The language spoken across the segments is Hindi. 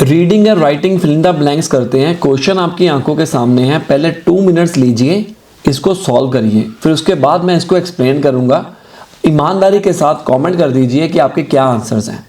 रीडिंग या writing fill in the blanks करते हैं। क्वेश्चन आपकी आंखों के सामने है, पहले 2 मिनट्स लीजिए, इसको सॉल्व करिए, फिर उसके बाद मैं इसको एक्सप्लेन करूंगा। ईमानदारी के साथ कमेंट कर दीजिए कि आपके क्या आंसर्स हैं।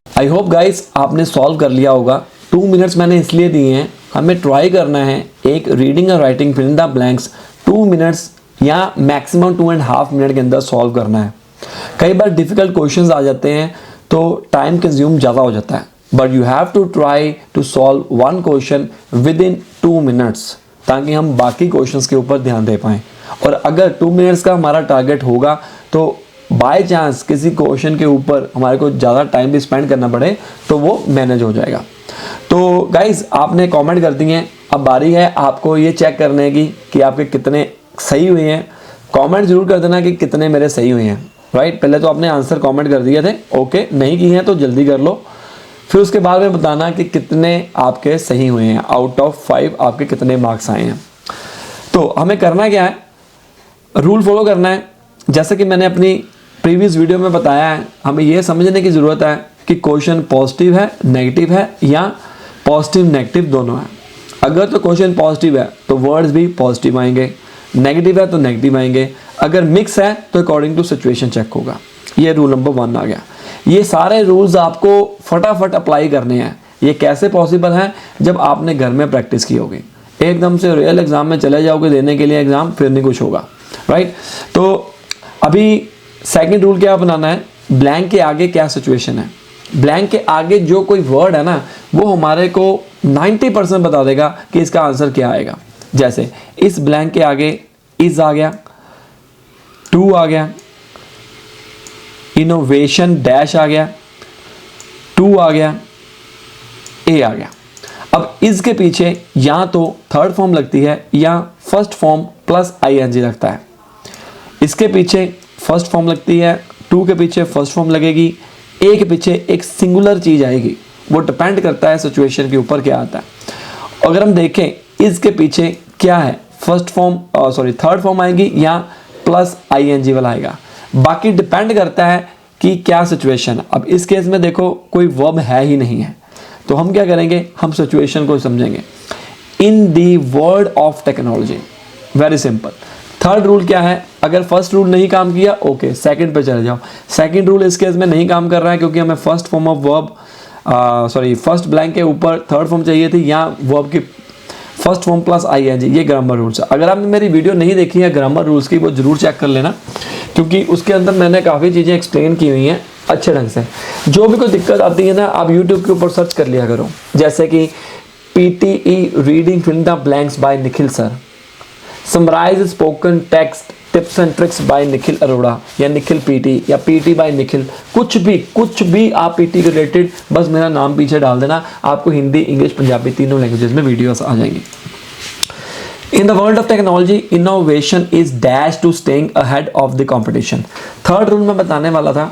आई होप गाइस आपने सॉल्व कर लिया होगा। 2 मिनट्स मैंने इसलिए दिए हैं, हमें ट्राई करना है एक रीडिंग और writing fill in the blanks 2 minutes या मैक्सिमम 2.5 मिनट के अंदर सॉल्व करना है। कई बार डिफिकल्ट क्वेश्चंस आ जाते हैं तो टाइम कंज्यूम ज़्यादा हो जाता है, but you have to try to solve one question within 2 minutes ताकि हम बाकी क्वेश्चंस के ऊपर ध्यान दे पाएँ। और अगर 2 मिनट्स का हमारा टारगेट होगा तो बाय चांस किसी क्वेश्चन के ऊपर हमारे को ज़्यादा टाइम भी स्पेंड करना पड़े तो वो मैनेज हो जाएगा। तो गाइज आपने कमेंट कर दिए, अब बारी है आपको ये चेक करने की कि आपके कितने सही हुए हैं। कमेंट जरूर कर देना कि कितने मेरे सही हुए हैं। राइट, पहले तो आपने आंसर कमेंट कर दिए थे, ओके, नहीं किए हैं तो जल्दी कर लो। फिर उसके बाद में बताना कि कितने आपके सही हुए हैं, आउट ऑफ 5 आपके कितने मार्क्स आए हैं। तो हमें करना क्या है, रूल फॉलो करना है। जैसे कि मैंने अपनी प्रीवियस वीडियो में बताया है, हमें यह समझने की ज़रूरत है कि क्वेश्चन पॉजिटिव है, नेगेटिव है या पॉजिटिव नेगेटिव दोनों है। अगर तो क्वेश्चन पॉजिटिव है तो वर्ड्स भी पॉजिटिव आएंगे, नेगेटिव है तो नेगेटिव आएंगे, अगर मिक्स है तो अकॉर्डिंग टू सिचुएशन चेक होगा। ये रूल नंबर 1 आ गया। ये सारे रूल्स आपको फटाफट अप्लाई करने हैं। ये कैसे पॉसिबल है, जब आपने घर में प्रैक्टिस की होगी। एकदम से रियल एग्जाम में चले जाओगे देने के लिए एग्जाम, फिर नहीं कुछ होगा। राइट, तो अभी सेकंड रूल क्या बनाना है, ब्लैंक के आगे क्या सिचुएशन है। ब्लैंक के आगे जो कोई वर्ड है ना, वो हमारे को 90% बता देगा कि इसका आंसर क्या आएगा। जैसे इस ब्लैंक के आगे इज आ गया, टू आ गया, इनोवेशन डैश आ गया, टू आ गया, ए आ गया। अब इसके पीछे या तो थर्ड फॉर्म लगती है या फर्स्ट फॉर्म प्लस आईएनजी लगता है। इसके पीछे फर्स्ट फॉर्म लगती है, टू के पीछे फर्स्ट फॉर्म लगेगी, ए के पीछे एक सिंगुलर चीज आएगी। वो डिपेंड करता है सिचुएशन के ऊपर क्या आता है। अगर हम देखें इसके पीछे क्या है, फर्स्ट फॉर्म थर्ड फॉर्म आएगी या प्लस आईएनजी वाला आएगा। बाकी डिपेंड करता है कि क्या सिचुएशन। अब इस केस में देखो कोई वर्ब है ही नहीं है, तो हम क्या करेंगे, हम सिचुएशन को समझेंगे। In the world of technology, very simple. Third rule क्या है, अगर फर्स्ट रूल नहीं काम किया, ओके, सेकंड पे चले जाओ। सेकंड रूल इस केस में नहीं काम कर रहा है क्योंकि हमें first form of verb first blank के ऊपर थर्ड फॉर्म चाहिए थी, या वर्ब की फर्स्ट फॉर्म प्लस आईएनजी। ये ग्रामर रूल्स है। अगर आपने मेरी वीडियो नहीं देखी है ग्रामर रूल्स की, वो जरूर चेक कर लेना क्योंकि उसके अंदर मैंने काफ़ी चीज़ें एक्सप्लेन की हुई हैं अच्छे ढंग से। जो भी कोई दिक्कत आती है ना, आप यूट्यूब के ऊपर सर्च कर लिया करो, जैसे कि PTE reading fill the blanks by Nikhil sir, summarise spoken text tips and tricks by Nikhil Arora या निखिल PT या PT बाय निखिल, कुछ भी आप PT के रिलेटेड बस मेरा नाम पीछे डाल देना, आपको हिंदी, इंग्लिश, पंजाबी तीनों लैंग्वेजेस में वीडियोस आ जाएंगी। In the world of technology, innovation is dash to staying ahead of the competition। Third rule मैं बताने वाला था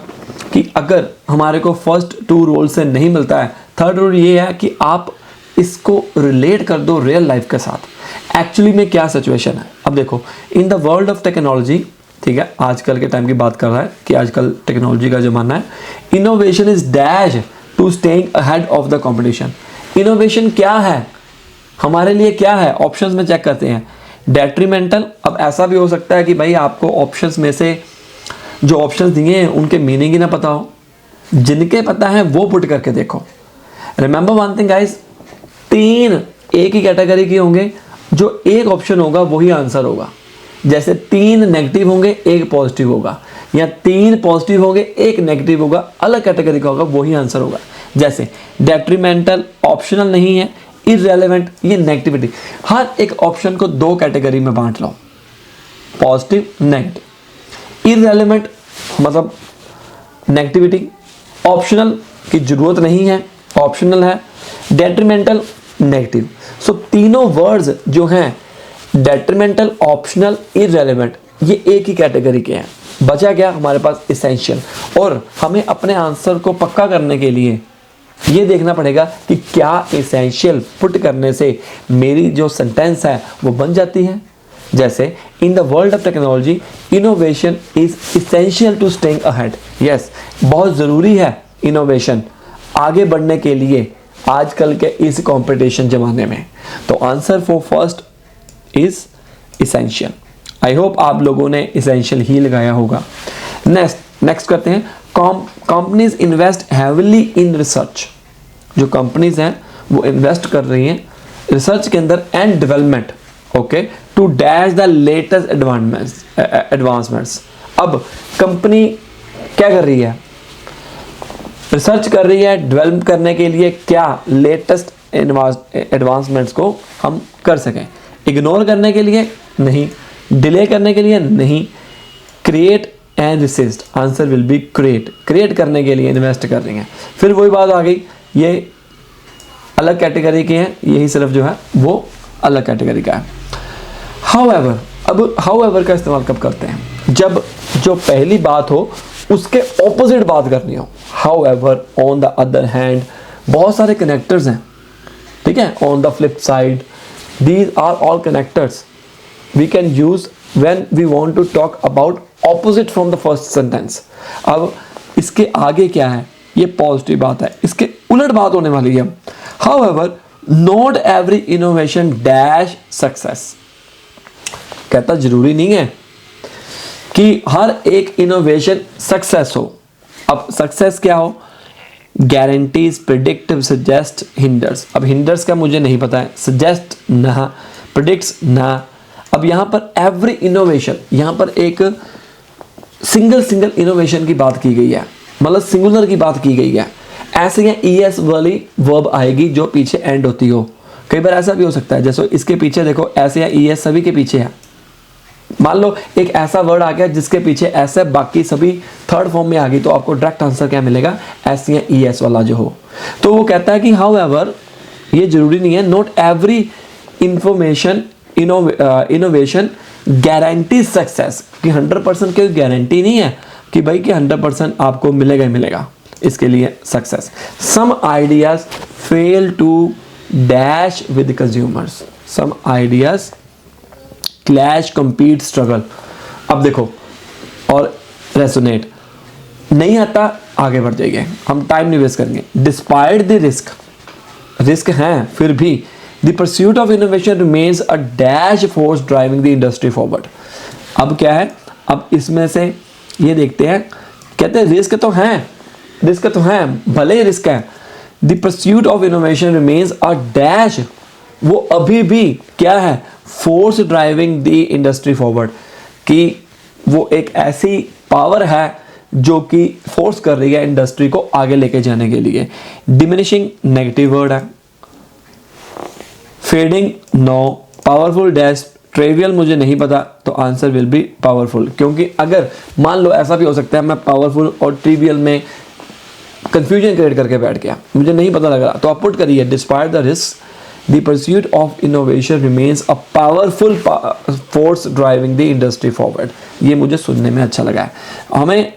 कि अगर हमारे को फर्स्ट 2 रूल से नहीं मिलता है, थर्ड रूल ये है कि आप इसको रिलेट कर दो रियल लाइफ के साथ। एक्चुअली में क्या सिचुएशन है, अब देखो, इन द वर्ल्ड ऑफ टेक्नोलॉजी, ठीक है, आजकल के टाइम की बात कर रहा है कि आजकल टेक्नोलॉजी का जमाना है। Innovation is dash to staying ahead of the competition. Innovation क्या है हमारे लिए, क्या है, ऑप्शंस में चेक करते हैं। डेट्रीमेंटल, अब ऐसा भी हो सकता है कि भाई आपको ऑप्शंस में से जो ऑप्शंस दिए हैं उनके मीनिंग ही ना पता हो, जिनके पता है वो पुट करके देखो। रिमेंबर वन थिंग गाइस, 3 एक ही कैटेगरी के होंगे, जो एक ऑप्शन होगा वही आंसर होगा। जैसे 3 नेगेटिव होंगे, 1 पॉजिटिव होगा, या 3 पॉजिटिव होंगे, 1 नेगेटिव होगा, अलग कैटेगरी का होगा, वही आंसर होगा। जैसे डेट्रीमेंटल ऑप्शनल नहीं है, इररेलेवेंट ये नेगेटिविटी। हर एक ऑप्शन को 2 कैटेगरी में बांट लो, पॉजिटिव, नेगेटिव। इररेलेवेंट मतलब नेगेटिविटी, ऑप्शनल की जरूरत नहीं है, ऑप्शनल है, डेट्रीमेंटल नेगेटिव। सो तीनों वर्ड्स जो हैं डेट्रीमेंटल, ऑप्शनल, इररेलेवेंट, ये एक ही कैटेगरी के हैं। बचा क्या हमारे पास, इसेंशियल। और हमें अपने आंसर को पक्का करने के लिए ये देखना पड़ेगा कि क्या एसेंशियल पुट करने से मेरी जो सेंटेंस है वो बन जाती है। जैसे in the world of technology innovation is essential to staying ahead. Yes, बहुत ज़रूरी है इनोवेशन आगे बढ़ने के लिए आजकल के इस कंपटीशन ज़माने में। तो answer for first is essential. I hope आप लोगों ने एसेंशियल ही लगाया होगा। नेक्स्ट करते हैं, companies invest heavily in research. जो कंपनीज हैं वो इन्वेस्ट कर रही हैं रिसर्च के अंदर and development, okay, to dash the latest advancements. अब कंपनी क्या कर रही है, रिसर्च कर रही है डेवलप करने के लिए क्या लेटेस्ट एडवांसमेंट्स को हम कर सकें। इग्नोर करने के लिए नहीं, डिले करने के लिए नहीं, create and resist, answer will be create. Create करने के लिए इन्वेस्ट कर रही हैं। फिर वही बात आ गई, ये अलग कैटेगरी के हैं, यही सिर्फ जो है वो अलग कैटेगरी का है। हाउएवर, अब हाउएवर का इस्तेमाल कब करते हैं, जब जो पहली बात हो उसके ऑपोजिट बात करनी हो। However, on the other hand, बहुत सारे कनेक्टर्स हैं, ठीक है। On the flip side, these are all connectors we can use when we want to talk about opposite from the first sentence। अब इसके आगे क्या है, ये पॉजिटिव बात है, इसके उलट बात होने वाली है। However, not every innovation dash success। कहता जरूरी नहीं है कि हर एक इनोवेशन सक्सेस हो। अब सक्सेस क्या हो, गारंटीज, प्रिडिक्टिव, सजेस्ट, हिंडर्स। अब हिंडर्स का मुझे नहीं पता है, सजेस्ट ना, प्रिडिक्ट्स ना। अब यहाँ पर एवरी इनोवेशन, यहाँ पर एक सिंगल इनोवेशन की बात की गई है, मतलब सिंगुलर की बात की गई है। ऐसे ही ES वाली वर्ब आएगी जो पीछे एंड होती हो। कई बार ऐसा भी हो सकता है, जैसे इसके पीछे देखो ऐसे या ES सभी के पीछे है। मान लो एक ऐसा वर्ड आ गया जिसके पीछे ऐसे बाकी सभी थर्ड फॉर्म में आ गई, तो आपको डायरेक्ट आंसर क्या मिलेगा, ऐसे या ES वाला जो हो। तो वो कहता है कि हाउएवर, ये जरूरी नहीं है, not every information innovation guarantee success, कि 100% की गारंटी नहीं है कि भाई कि 100% आपको मिलेगा ही मिलेगा इसके लिए success. Some ideas fail to dash with consumers, some ideas clash, compete, struggle. अब देखो, और रेसोनेट नहीं आता, आगे बढ़ जाएंगे, हम टाइम नहीं वेस्ट करेंगे। डिस्पाइट द रिस्क हैं, फिर भी the pursuit of innovation remains a dash force driving the industry forward. अब क्या है, अब इसमें से ये देखते हैं, कहते हैं रिस्क तो हैं, भले ही रिस्क है। The pursuit of innovation remains a dash, वो अभी भी क्या है, force driving the industry forward, कि वो एक ऐसी पावर है जो कि फोर्स कर रही है इंडस्ट्री को आगे लेके जाने के लिए। डिमिनिशिंग नेगेटिव वर्ड है। Fading no. Powerful dash trivial मुझे नहीं पता, तो आंसर विल बी पावरफुल, क्योंकि अगर मान लो ऐसा भी हो सकता है मैं पावरफुल और ट्रिवियल में कंफ्यूजन क्रिएट करके बैठ गया, मुझे नहीं पता लग रहा, तो आप पुट करिए despite the risk the pursuit of innovation remains a powerful force driving the industry forward. ये मुझे सुनने में अच्छा लगा है। हमें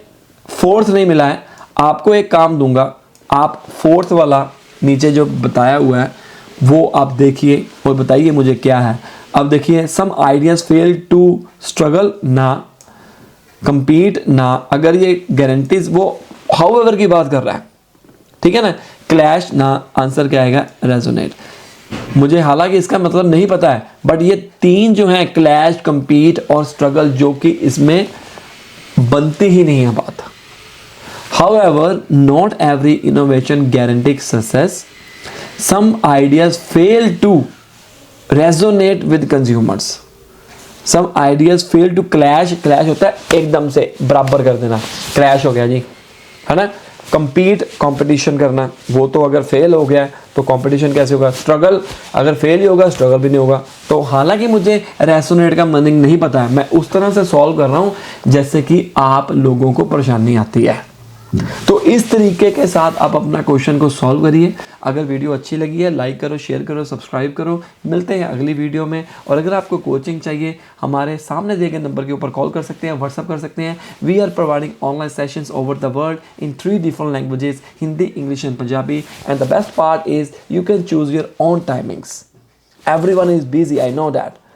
फोर्थ नहीं मिला है, आपको एक काम दूंगा, आप फोर्थ वाला नीचे जो बताया हुआ है वो आप देखिए और बताइए मुझे क्या है। अब देखिए, some ideas fail to struggle ना, compete ना, अगर ये गारंटीज वो हाउएवर की बात कर रहा है, ठीक है ना। क्लैश ना, आंसर क्या आएगा रेजोनेट। मुझे हालांकि इसका मतलब नहीं पता है, बट ये तीन जो हैं क्लैश, compete और स्ट्रगल, जो कि इसमें बनती ही नहीं है बात। However, not every innovation guarantees success. Some ideas fail to resonate with consumers. Some ideas fail to clash. Clash होता है एकदम से बराबर कर देना, clash हो गया जी, है ना। compete, competition करना, वो तो अगर फेल हो गया तो competition कैसे होगा। struggle अगर फेल ही होगा, struggle भी नहीं होगा। तो हालांकि मुझे resonate का मीनिंग नहीं पता है, मैं उस तरह से सॉल्व कर रहा हूँ जैसे कि आप लोगों को परेशानी आती है। तो इस तरीके के साथ आप अपना क्वेश्चन को सॉल्व करिए। अगर वीडियो अच्छी लगी है लाइक करो, शेयर करो, सब्सक्राइब करो। मिलते हैं अगली वीडियो में। और अगर आपको कोचिंग चाहिए, हमारे सामने दिए गए नंबर के ऊपर कॉल कर सकते हैं, व्हाट्सअप कर सकते हैं। We are providing online sessions over the world in 3 different languages, Hindi, English and Punjabi. And the best part is you can choose your own timings. Everyone is busy, I know that.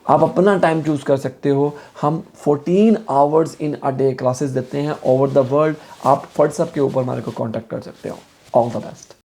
आप अपना टाइम चूज कर सकते हो। हम 14 hours in a day classes देते हैं ओवर द वर्ल्ड। आप व्हाट्सएप के ऊपर हमारे को कांटेक्ट कर सकते हो। All the best.